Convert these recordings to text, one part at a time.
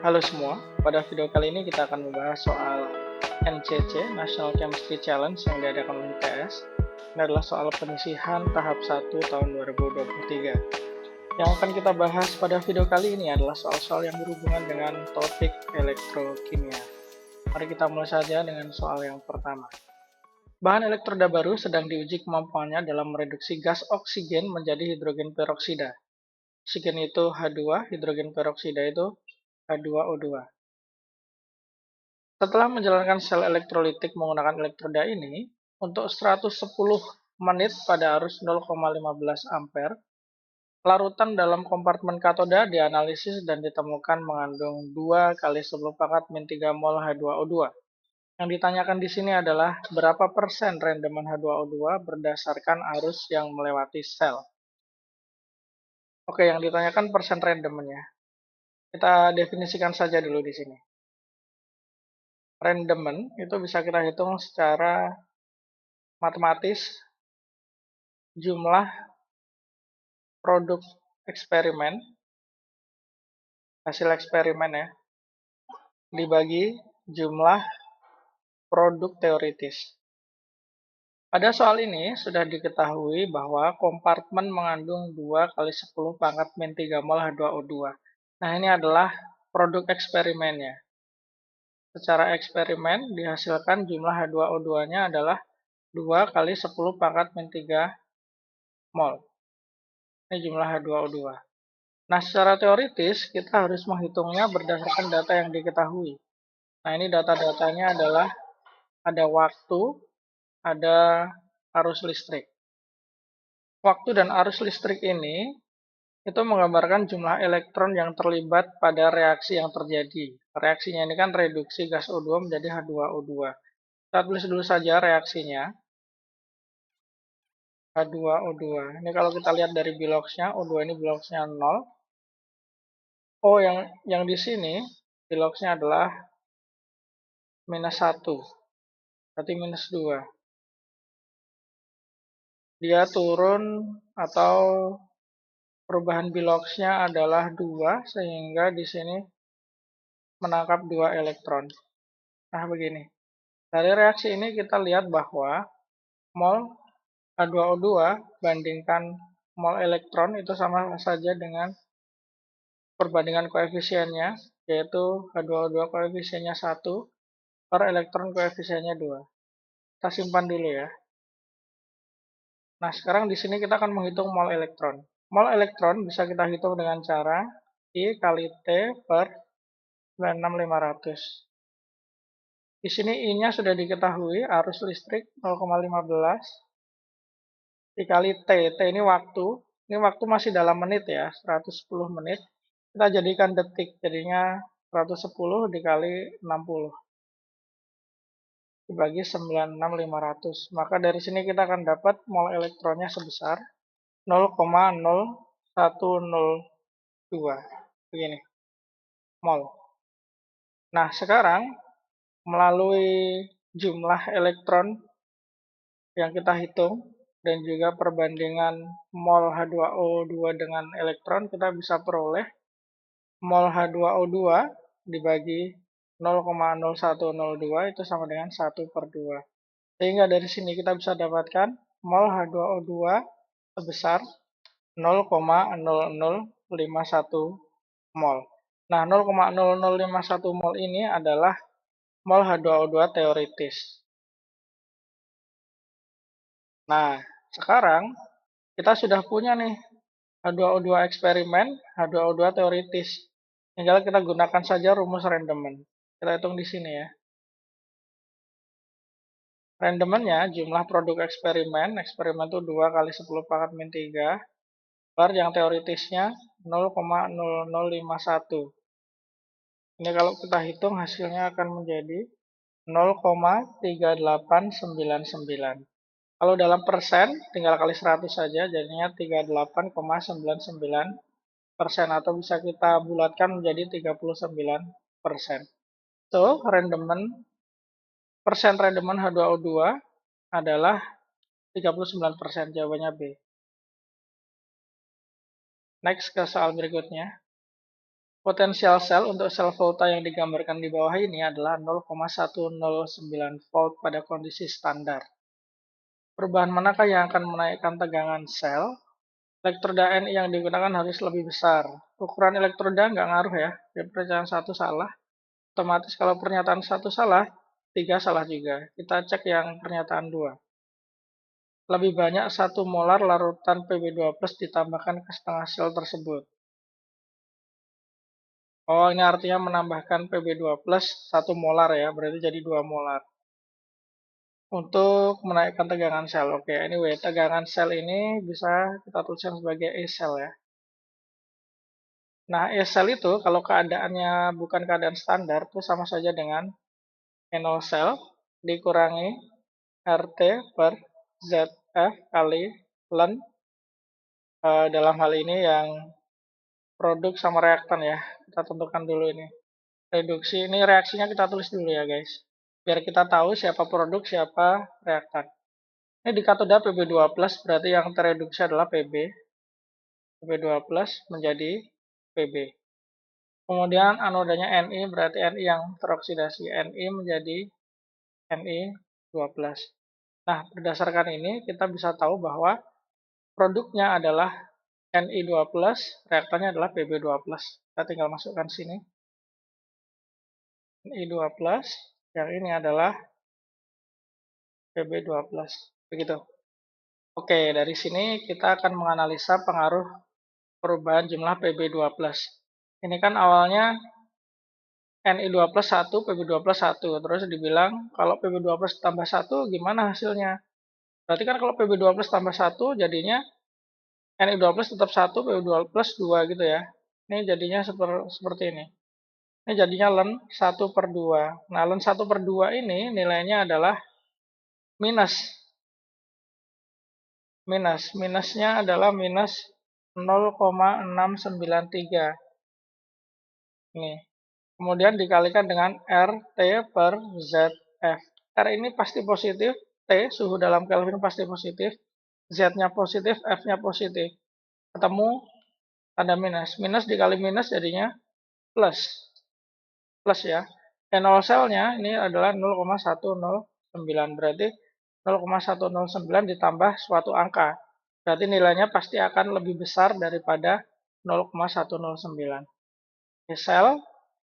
Halo semua, pada video kali ini kita akan membahas soal NCC, National Chemistry Challenge yang diadakan oleh ITS. Ini adalah soal penyisihan tahap 1 tahun 2023. Yang akan kita bahas pada video kali ini adalah soal-soal yang berhubungan dengan topik elektrokimia. Mari kita mulai saja dengan soal yang pertama. Bahan elektroda baru sedang diuji kemampuannya dalam mereduksi gas oksigen menjadi hidrogen peroksida. Oksigen itu H2, hidrogen peroksida itu H2O2. Setelah menjalankan sel elektrolitik menggunakan elektroda ini, untuk 110 menit pada arus 0,15 ampere, larutan dalam kompartemen katoda dianalisis dan ditemukan mengandung 2 kali 10 pangkat min 3 mol H2O2. Yang ditanyakan di sini adalah berapa persen rendeman H2O2 berdasarkan arus yang melewati sel. Oke, yang ditanyakan persen rendemennya. Kita definisikan saja dulu di sini. Rendemen itu bisa kita hitung secara matematis jumlah produk eksperimen, hasil eksperimen ya, dibagi jumlah produk teoritis. Pada soal ini sudah diketahui bahwa kompartemen mengandung 2 kali 10 pangkat min 3 mol H2O2. Nah, ini adalah produk eksperimennya. Secara eksperimen dihasilkan jumlah H2O2-nya adalah 2 kali 10 pangkat min 3 mol. Ini jumlah H2O2. Nah, secara teoritis kita harus menghitungnya berdasarkan data yang diketahui. Nah, ini data-datanya adalah ada waktu, ada arus listrik. Waktu dan arus listrik ini itu menggambarkan jumlah elektron yang terlibat pada reaksi yang terjadi. Reaksinya ini kan reduksi gas O2 menjadi H2O2. Kita tulis dulu saja reaksinya. H2O2. Ini kalau kita lihat dari biloxnya, O2 ini biloxnya 0. O yang di sini biloxnya adalah minus 1. Berarti minus 2. Dia turun atau perubahan biloxnya adalah 2, sehingga di sini menangkap 2 elektron. Nah, begini. Dari reaksi ini kita lihat bahwa mol H2O2 bandingkan mol elektron itu sama saja dengan perbandingan koefisiennya, yaitu H2O2 koefisiennya 1 per elektron koefisiennya 2. Kita simpan dulu ya. Nah, sekarang di sini kita akan menghitung mol elektron. Mol elektron bisa kita hitung dengan cara I kali T per 96500. Di sini I-nya sudah diketahui, arus listrik 0,15 dikali T. T ini waktu. Ini waktu masih dalam menit ya, 110 menit. Kita jadikan detik, jadinya 110 dikali 60. Dibagi 96500. Maka dari sini kita akan dapat mol elektronnya sebesar 0,0102. Begini, mol. Nah, sekarang melalui jumlah elektron yang kita hitung dan juga perbandingan mol H2O2 dengan elektron, kita bisa peroleh mol H2O2 dibagi 0,0102 itu sama dengan 1/2. Sehingga dari sini kita bisa dapatkan mol H2O2 sebesar 0,0051 mol. Nah, 0,0051 mol ini adalah mol H2O2 teoritis. Nah, sekarang kita sudah punya nih H2O2 eksperimen, H2O2 teoritis. Tinggal kita gunakan saja rumus rendemen. Kita hitung di sini ya. Rendemennya jumlah produk eksperimen itu 2 kali 10 pangkat min 3 per yang teoritisnya 0,0051. Ini kalau kita hitung hasilnya akan menjadi 0,3899. Kalau dalam persen tinggal kali 100 saja, jadinya 38,99% atau bisa kita bulatkan menjadi 39%. So, persen rendemen H2O2 adalah 39%, jawabannya B. Next ke soal berikutnya. Potensial sel untuk sel volta yang digambarkan di bawah ini adalah 0,109 volt pada kondisi standar. Perubahan manakah yang akan menaikkan tegangan sel? Elektroda Ni yang digunakan harus lebih besar. Ukuran elektroda nggak ngaruh ya. Pernyataan satu salah. Otomatis kalau pernyataan satu salah, tiga salah juga. Kita cek yang pernyataan dua. Lebih banyak 1 molar larutan Pb2+ ditambahkan ke setengah sel tersebut. Oh, ini artinya menambahkan Pb2+ 1 molar ya, berarti jadi 2 molar. Untuk menaikkan tegangan sel. Oke, anyway, tegangan sel ini bisa kita tuliskan sebagai E sel ya. Nah, E sel itu kalau keadaannya bukan keadaan standar, itu sama saja dengan E0 sel dikurangi RT per ZF kali ln dalam hal ini yang produk sama reaktan ya. Kita tentukan dulu ini. Reduksi ini reaksinya kita tulis dulu ya guys. Biar kita tahu siapa produk, siapa reaktan. Ini di katoda Pb2+, berarti yang tereduksi adalah Pb. Pb2+ menjadi Pb. Kemudian anodanya Ni berarti Ni yang teroksidasi. Ni menjadi Ni2+. Nah, berdasarkan ini kita bisa tahu bahwa produknya adalah Ni2+, reaktannya adalah Pb2+. Kita tinggal masukkan sini. Ni2+, yang ini adalah Pb2+. Begitu. Oke, dari sini kita akan menganalisa pengaruh perubahan jumlah Pb2+. Ini kan awalnya Ni2+ 1, Pb2+ 1. Terus dibilang kalau Pb2+ tambah 1 gimana hasilnya? Berarti kan kalau Pb2+ tambah 1 jadinya Ni2+ tetap 1, Pb2+ 2 gitu ya. Ini jadinya seperti ini. Ini jadinya ln 1/2. Nah, ln 1/2 ini nilainya adalah minus. Minusnya adalah minus 0,693. Ini. Kemudian dikalikan dengan RT per ZF. R ini pasti positif, T suhu dalam Kelvin pasti positif, Z-nya positif, F-nya positif. Ketemu tanda minus. Minus dikali minus jadinya plus. Plus ya. E0 selnya ini adalah 0,109. Berarti 0,109 ditambah suatu angka. Berarti nilainya pasti akan lebih besar daripada 0,109. Sel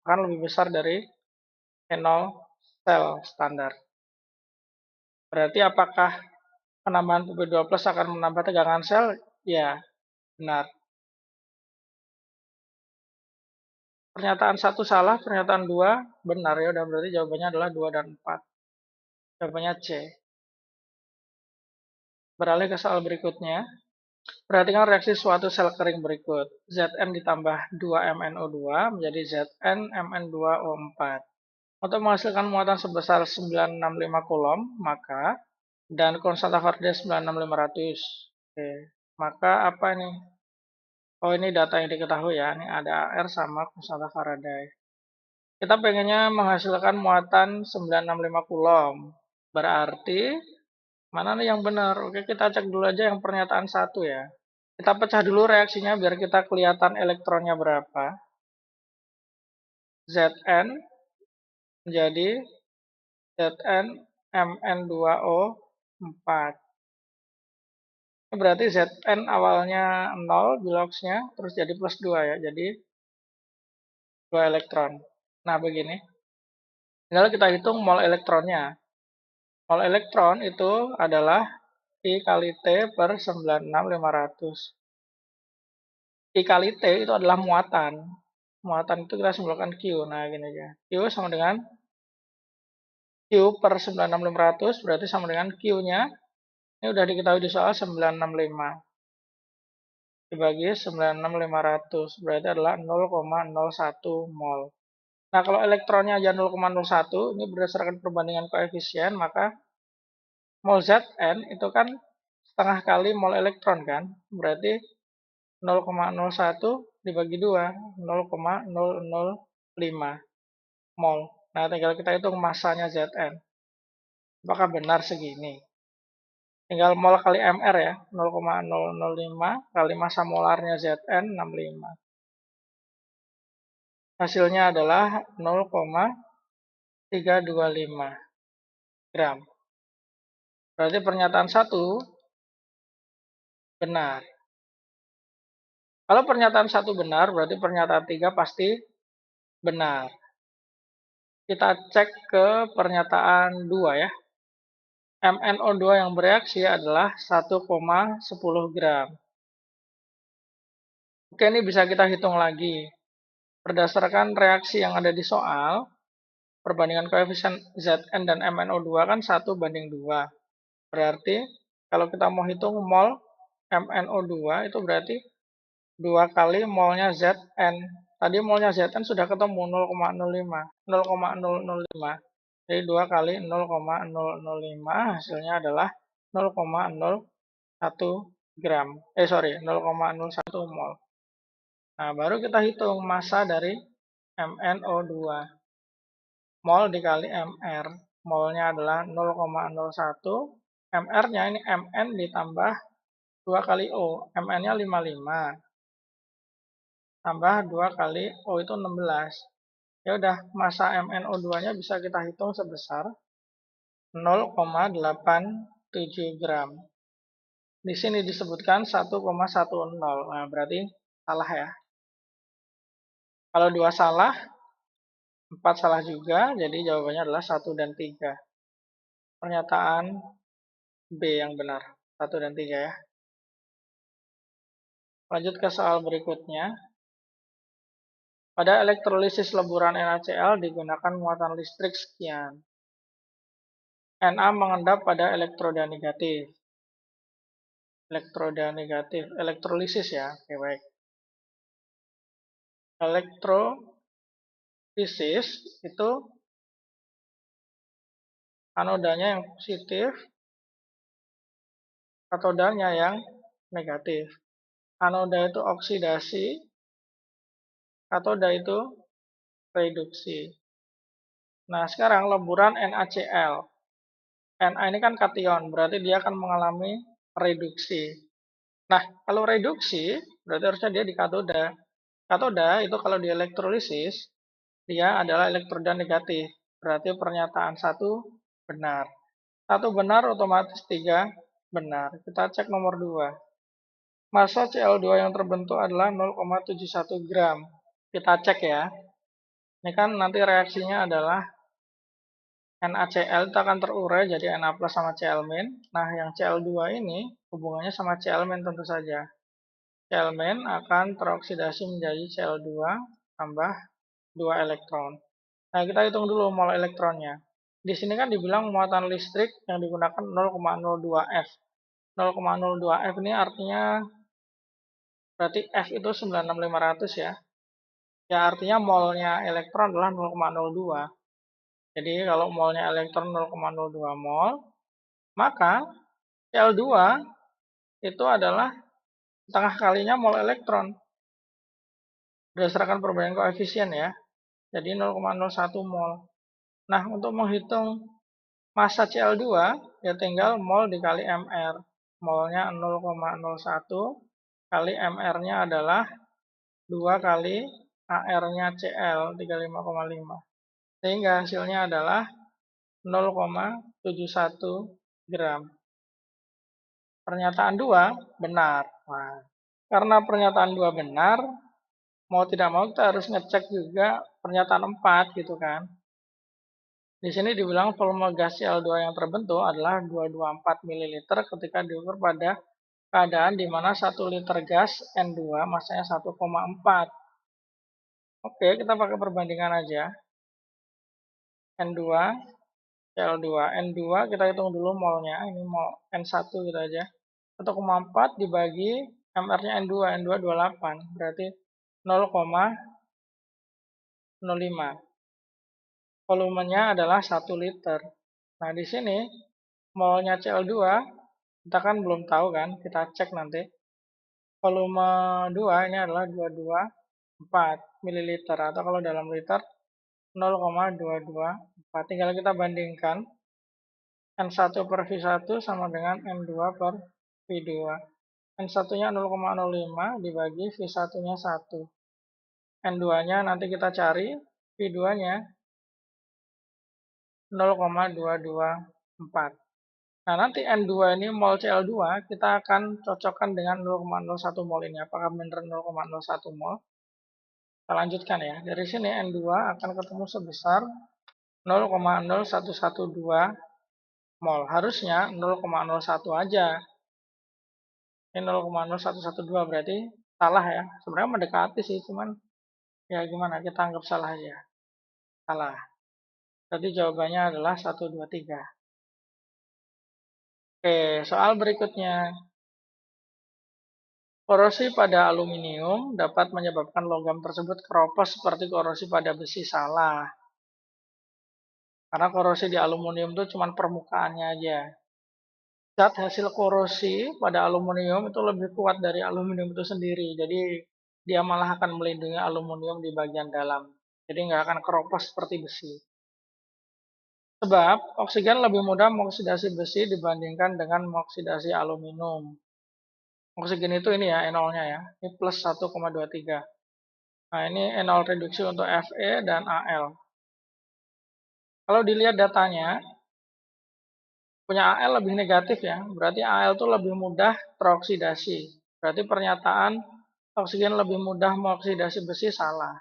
akan lebih besar dari E0 sel standar. Berarti apakah penambahan Pb2+ akan menambah tegangan sel? Ya, benar. Pernyataan 1 salah, pernyataan 2 benar ya. Udah berarti jawabannya adalah 2 dan 4. Jawabannya C. Beralih ke soal berikutnya. Perhatikan reaksi suatu sel kering berikut. Zn ditambah 2MnO2 menjadi ZnMn2O4. Untuk menghasilkan muatan sebesar 965 Coulomb, maka dan konstanta Faraday 96500. Oke, maka apa ini? Oh, ini data yang diketahui ya. Ini ada AR sama konstanta Faraday. Kita pengennya menghasilkan muatan 965 Coulomb. Berarti mana nih yang benar? Oke, kita cek dulu aja yang pernyataan 1 ya. Kita pecah dulu reaksinya biar kita kelihatan elektronnya berapa. Zn menjadi Zn Mn2O4. Ini berarti Zn awalnya 0 biloxnya terus jadi plus 2 ya. Jadi 2 elektron. Nah, begini. Tinggal kita hitung mol elektronnya. Mol elektron itu adalah I kali T per 96500. I kali T itu adalah muatan. Muatan itu kita simbolkan Q. Nah, gini aja. Q sama dengan Q per 96500 berarti sama dengan Q-nya. Ini udah diketahui di soal 965. Dibagi 96500 berarti adalah 0,01 mol. Nah, kalau elektronnya aja 0,01, ini berdasarkan perbandingan koefisien, maka mol Zn itu kan setengah kali mol elektron kan. Berarti 0,01 dibagi 2, 0,005 mol. Nah, tinggal kita hitung masanya Zn. Apakah benar segini? Tinggal mol kali mr ya, 0,005 kali massa molarnya Zn 65. Hasilnya adalah 0,325 gram. Berarti pernyataan 1 benar. Kalau pernyataan 1 benar, berarti pernyataan 3 pasti benar. Kita cek ke pernyataan 2 ya. MnO2 yang bereaksi adalah 1,10 gram. Oke, ini bisa kita hitung lagi. Berdasarkan reaksi yang ada di soal, perbandingan koefisien Zn dan MnO2 kan 1:2. Berarti kalau kita mau hitung mol MnO2 itu berarti 2 kali molnya Zn. Tadi molnya Zn sudah ketemu 0,05. 0,005. Jadi 2 kali 0,005 hasilnya adalah 0,01 gram. 0,01 mol. Nah, baru kita hitung massa dari MnO2. Mol dikali Mr. Molnya adalah 0,01. Mr-nya ini Mn ditambah 2 kali O. Mn-nya 55. Tambah 2 kali O itu 16. Ya udah, massa MnO2-nya bisa kita hitung sebesar 0,87 gram. Di sini disebutkan 1,10. Nah, berarti salah ya. Kalau 2 salah, 4 salah juga, jadi jawabannya adalah 1 dan 3. Pernyataan B yang benar, 1 dan 3 ya. Lanjut ke soal berikutnya. Pada elektrolisis leburan NaCl digunakan muatan listrik sekian. Na mengendap pada elektroda negatif. Elektroda negatif, elektrolisis ya. Oke, baik. Elektrolisis itu anodanya yang positif, katodanya yang negatif. Anoda itu oksidasi, katoda itu reduksi. Nah, sekarang leburan NaCl. Na ini kan kation, berarti dia akan mengalami reduksi. Nah, kalau reduksi, berarti harusnya dia di katoda. Katoda itu kalau di elektrolisis, dia adalah elektroda negatif. Berarti pernyataan 1 benar. 1 benar, otomatis 3 benar. Kita cek nomor 2. Massa Cl2 yang terbentuk adalah 0,71 gram. Kita cek ya. Ini kan nanti reaksinya adalah NaCl itu akan terurai jadi Na plus sama Cl min. Nah, yang Cl2 ini hubungannya sama Cl min tentu saja. Cl min akan teroksidasi menjadi Cl2 tambah 2 elektron. Nah, kita hitung dulu mol elektronnya. Di sini kan dibilang muatan listrik yang digunakan 0,02 F. 0,02 F ini artinya berarti F itu 96500 ya. Ya, artinya molnya elektron adalah 0,02. Jadi kalau molnya elektron 0,02 mol, maka Cl2 itu adalah setengah kalinya mol elektron. Berdasarkan perbandingan koefisien ya. Jadi 0,01 mol. Nah, untuk menghitung massa Cl2, ya tinggal mol dikali Mr. Molnya 0,01 kali Mr-nya adalah 2 kali AR-nya Cl 35,5. Sehingga hasilnya adalah 0,71 gram. Pernyataan 2 benar. Nah, karena pernyataan 2 benar, mau tidak mau kita harus ngecek juga pernyataan 4 gitu kan. Di sini dibilang volume gas Cl2 yang terbentuk adalah 224 ml ketika diukur pada keadaan di mana 1 liter gas N2 massanya 1,4. Oke, kita pakai perbandingan aja. N2, Cl2. N2 kita hitung dulu molnya. Ini mol N1 gitu aja. 1,4 dibagi MR-nya N2. N2 28. Berarti 0,05. Volumenya adalah 1 liter. Nah, di sini molnya Cl2 kita kan belum tahu kan, kita cek nanti. Volume 2 ini adalah 224 ml atau kalau dalam liter 0,224. Tinggal kita bandingkan N1 per V1 sama dengan N2 per V2. N1-nya 0,05 dibagi V1-nya 1. N2-nya nanti kita cari, V2-nya 0,224. Nah, nanti N2 ini mol Cl2 kita akan cocokkan dengan 0,01 mol ini. Apakah benar 0,01 mol? Kita lanjutkan ya. Dari sini N2 akan ketemu sebesar 0,0112 mol. Harusnya 0,01 aja. Ini 0,0112 berarti salah ya. Sebenarnya mendekati sih, cuman ya gimana, kita anggap salah aja. Salah. Jadi jawabannya adalah 123. Oke, soal berikutnya. Korosi pada aluminium dapat menyebabkan logam tersebut keropos seperti korosi pada besi. Salah. Karena korosi di aluminium itu cuma permukaannya aja. Zat hasil korosi pada aluminium itu lebih kuat dari aluminium itu sendiri. Jadi dia malah akan melindungi aluminium di bagian dalam. Jadi nggak akan keropos seperti besi. Sebab oksigen lebih mudah mengoksidasi besi dibandingkan dengan mengoksidasi aluminium. Oksigen itu ini ya, enolnya ya. Ini plus 1,23. Nah, ini enol reduksi untuk Fe dan Al. Kalau dilihat datanya, punya Al lebih negatif ya. Berarti Al itu lebih mudah teroksidasi. Berarti pernyataan oksigen lebih mudah mengoksidasi besi salah.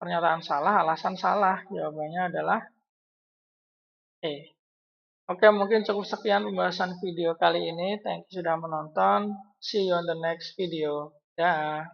Pernyataan salah, alasan salah. Jawabannya adalah E. Oke, mungkin cukup sekian pembahasan video kali ini. Thank you sudah menonton. See you on the next video. Dah.